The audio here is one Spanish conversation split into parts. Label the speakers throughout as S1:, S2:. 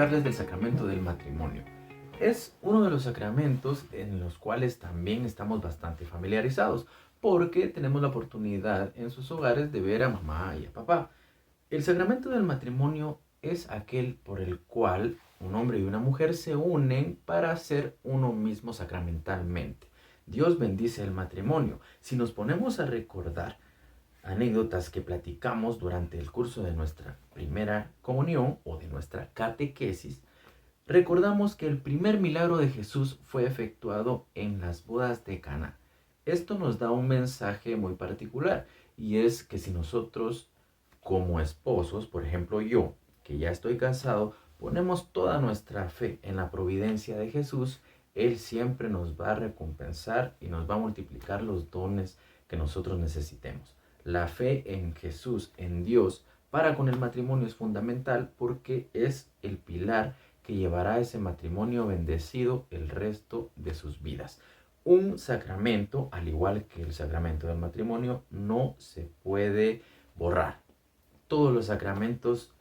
S1: hablarles del sacramento del matrimonio. Es uno de los sacramentos en los cuales también estamos bastante familiarizados, porque tenemos la oportunidad en sus hogares de ver a mamá y a papá. El sacramento del matrimonio es aquel por el cual un hombre y una mujer se unen para ser uno mismo sacramentalmente. Dios bendice el matrimonio. Si nos ponemos a recordar anécdotas que platicamos durante el curso de nuestra primera comunión o de nuestra catequesis, recordamos que el primer milagro de Jesús fue efectuado en las bodas de Caná. Esto nos da un mensaje muy particular, y es que si nosotros como esposos, por ejemplo yo, que ya estoy casado, ponemos toda nuestra fe en la providencia de Jesús, Él siempre nos va a recompensar y nos va a multiplicar los dones que nosotros necesitemos. La fe en Jesús, en Dios, para con el matrimonio es fundamental porque es el pilar que llevará a ese matrimonio bendecido el resto de sus vidas. Un sacramento, al igual que el sacramento del matrimonio, no se puede borrar. Todos los sacramentos,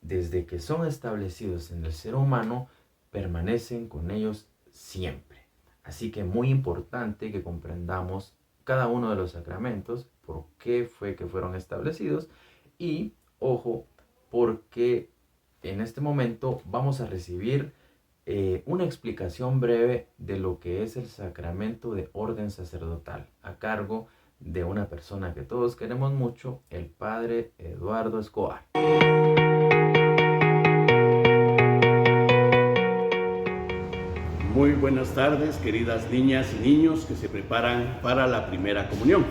S1: desde que son establecidos en el ser humano, permanecen con ellos siempre. Así que muy importante que comprendamos cada uno de los sacramentos, por qué fue que fueron establecidos y, ojo, porque en este momento vamos a recibir una explicación breve de lo que es el sacramento de orden sacerdotal a cargo de una persona que todos queremos mucho, el padre Eduardo Escobar.
S2: Muy buenas tardes, queridas niñas y niños que se preparan para la primera comunión.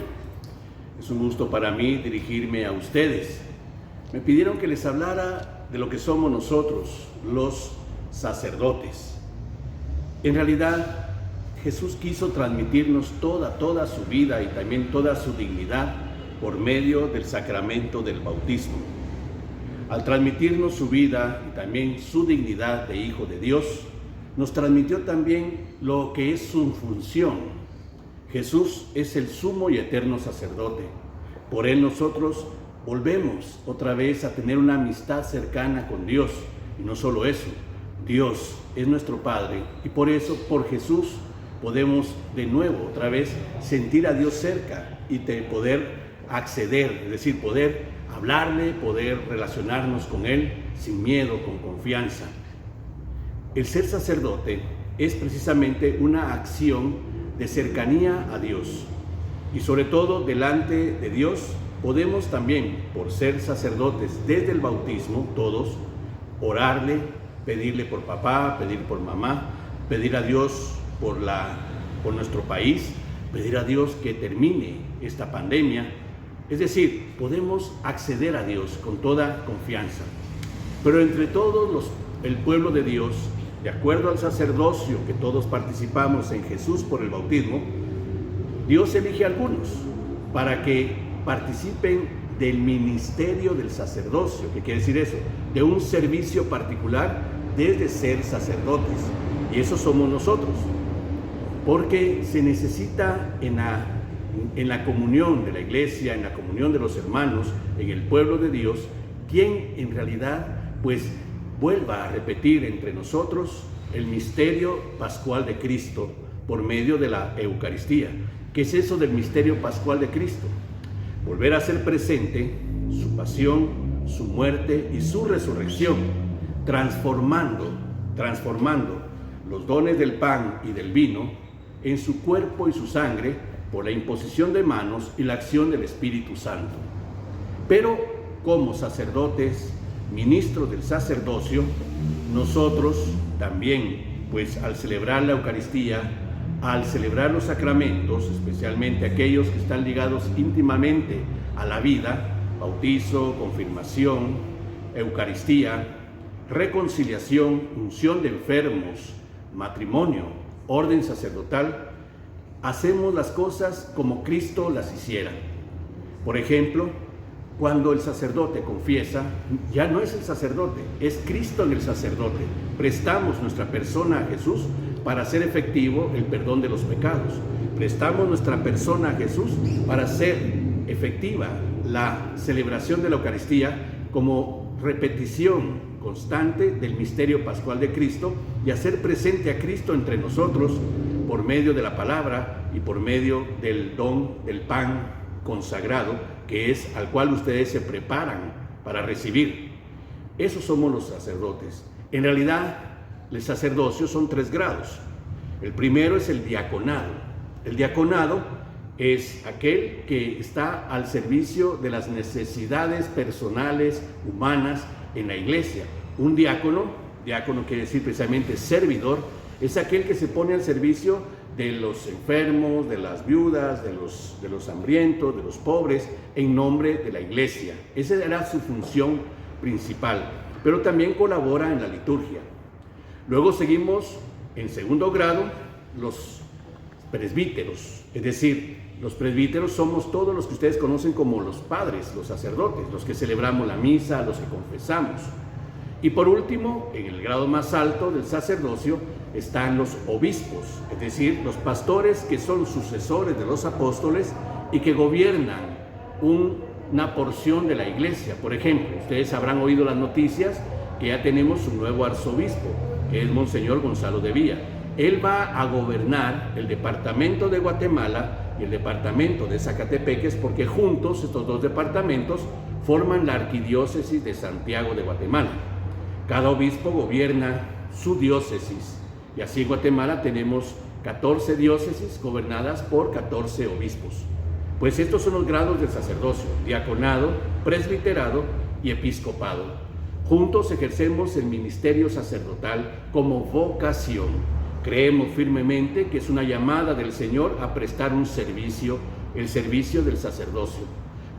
S2: Es un gusto para mí dirigirme a ustedes. Me pidieron que les hablara de lo que somos nosotros, los sacerdotes. En realidad, Jesús quiso transmitirnos toda su vida y también toda su dignidad por medio del sacramento del bautismo. Al transmitirnos su vida y también su dignidad de Hijo de Dios, nos transmitió también lo que es su función. Jesús es el sumo y eterno sacerdote. Por Él nosotros volvemos otra vez a tener una amistad cercana con Dios. Y no solo eso, Dios es nuestro Padre y por eso, por Jesús, podemos de nuevo otra vez sentir a Dios cerca y poder acceder, es decir, poder hablarle, poder relacionarnos con Él sin miedo, con confianza. El ser sacerdote es precisamente una acción de cercanía a Dios y sobre todo delante de Dios podemos también, por ser sacerdotes desde el bautismo, todos, orarle, pedirle por papá, pedir por mamá, pedir a Dios por nuestro país, pedir a Dios que termine esta pandemia. Es decir, podemos acceder a Dios con toda confianza. Pero entre todos el pueblo de Dios, de acuerdo al sacerdocio que todos participamos en Jesús por el bautismo, Dios elige a algunos para que participen del ministerio del sacerdocio. ¿Qué quiere decir eso? De un servicio particular desde ser sacerdotes. Y eso somos nosotros. Porque se necesita en la comunión de la iglesia, en la comunión de los hermanos, en el pueblo de Dios, quien en realidad pues vuelva a repetir entre nosotros el misterio pascual de Cristo por medio de la Eucaristía. ¿Qué es eso del misterio pascual de Cristo? Volver a hacer presente su pasión, su muerte y su resurrección, transformando los dones del pan y del vino en su cuerpo y su sangre por la imposición de manos y la acción del Espíritu Santo. Pero como sacerdotes, ministros del sacerdocio, nosotros también, pues al celebrar la Eucaristía, al celebrar los sacramentos, especialmente aquellos que están ligados íntimamente a la vida, bautizo, confirmación, Eucaristía, reconciliación, unción de enfermos, matrimonio, orden sacerdotal, hacemos las cosas como Cristo las hiciera. Por ejemplo, cuando el sacerdote confiesa, ya no es el sacerdote, es Cristo en el sacerdote. Prestamos nuestra persona a Jesús para hacer efectivo el perdón de los pecados. Prestamos nuestra persona a Jesús para hacer efectiva la celebración de la Eucaristía como repetición constante del misterio pascual de Cristo y hacer presente a Cristo entre nosotros por medio de la palabra y por medio del don del pan consagrado, que es al cual ustedes se preparan para recibir. Esos somos los sacerdotes. En realidad, el sacerdocio son 3 grados. El primero es el diaconado. El diaconado es aquel que está al servicio de las necesidades personales, humanas, en la iglesia. Un diácono quiere decir precisamente servidor, es aquel que se pone al servicio de los enfermos, de las viudas, de los hambrientos, de los pobres, en nombre de la iglesia. Esa era su función principal, pero también colabora en la liturgia. Luego seguimos en segundo grado los presbíteros, es decir, los presbíteros somos todos los que ustedes conocen como los padres, los sacerdotes, los que celebramos la misa, los que confesamos. Y por último, en el grado más alto del sacerdocio están los obispos, es decir, los pastores que son sucesores de los apóstoles y que gobiernan una porción de la iglesia. Por ejemplo, ustedes habrán oído las noticias que ya tenemos un nuevo arzobispo, que es Monseñor Gonzalo de Villa. Él va a gobernar el departamento de Guatemala y el departamento de Zacatepeques, porque juntos estos 2 departamentos forman la arquidiócesis de Santiago de Guatemala. Cada obispo gobierna su diócesis y así en Guatemala tenemos 14 diócesis gobernadas por 14 obispos. Pues estos son los grados del sacerdocio: diaconado, presbiterado y episcopado. Juntos ejercemos el ministerio sacerdotal como vocación. Creemos firmemente que es una llamada del Señor a prestar un servicio, el servicio del sacerdocio.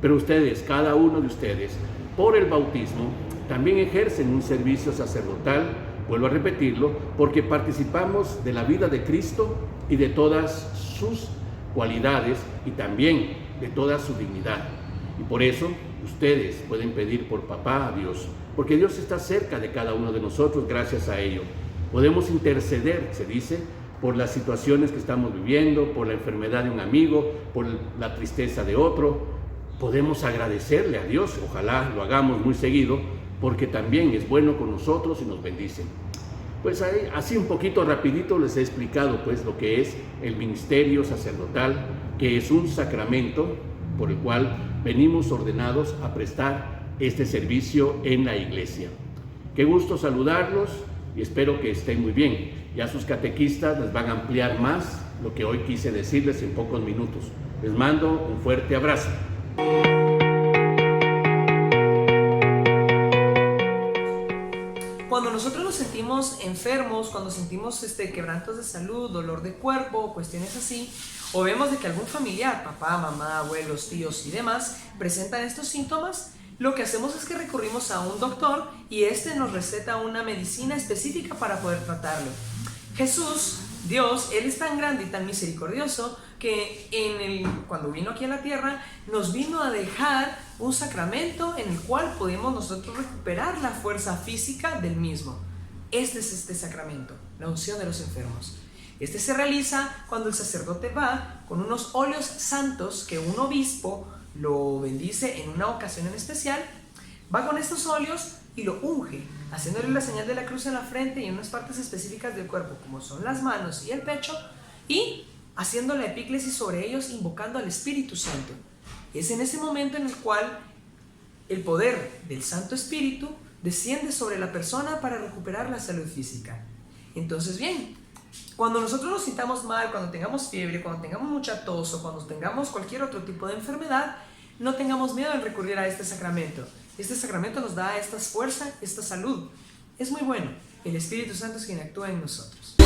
S2: Pero ustedes, cada uno de ustedes, por el bautismo, también ejercen un servicio sacerdotal, vuelvo a repetirlo, porque participamos de la vida de Cristo y de todas sus cualidades y también de toda su dignidad. Y por eso ustedes pueden pedir por papá a Dios, porque Dios está cerca de cada uno de nosotros gracias a ello. Podemos interceder, se dice, por las situaciones que estamos viviendo, por la enfermedad de un amigo, por la tristeza de otro. Podemos agradecerle a Dios, ojalá lo hagamos muy seguido, porque también es bueno con nosotros y nos bendice. Pues ahí, así un poquito rapidito les he explicado pues lo que es el ministerio sacerdotal, que es un sacramento por el cual venimos ordenados a prestar este servicio en la iglesia. Qué gusto saludarlos y espero que estén muy bien. Ya sus catequistas les van a ampliar más lo que hoy quise decirles en pocos minutos. Les mando un fuerte abrazo.
S3: Cuando nosotros nos sentimos enfermos, cuando sentimos quebrantos de salud, dolor de cuerpo, cuestiones así, o vemos de que algún familiar, papá, mamá, abuelos, tíos y demás, presentan estos síntomas, lo que hacemos es que recurrimos a un doctor y nos receta una medicina específica para poder tratarlo. Jesús, Dios, Él es tan grande y tan misericordioso que cuando vino aquí a la tierra nos vino a dejar un sacramento en el cual podemos nosotros recuperar la fuerza física del mismo. Este es este sacramento, la unción de los enfermos. Este se realiza cuando el sacerdote va con unos óleos santos que un obispo lo bendice en una ocasión en especial, va con estos óleos y lo unge, haciéndole la señal de la cruz en la frente y en unas partes específicas del cuerpo, como son las manos y el pecho, y haciendo la epíclesis sobre ellos, invocando al Espíritu Santo. Es en ese momento en el cual el poder del Santo Espíritu desciende sobre la persona para recuperar la salud física. Entonces, bien, cuando nosotros nos sintamos mal, cuando tengamos fiebre, cuando tengamos mucha tos o cuando tengamos cualquier otro tipo de enfermedad, no tengamos miedo en recurrir a este sacramento. Este sacramento nos da esta fuerza, esta salud. Es muy bueno. El Espíritu Santo es quien actúa en nosotros.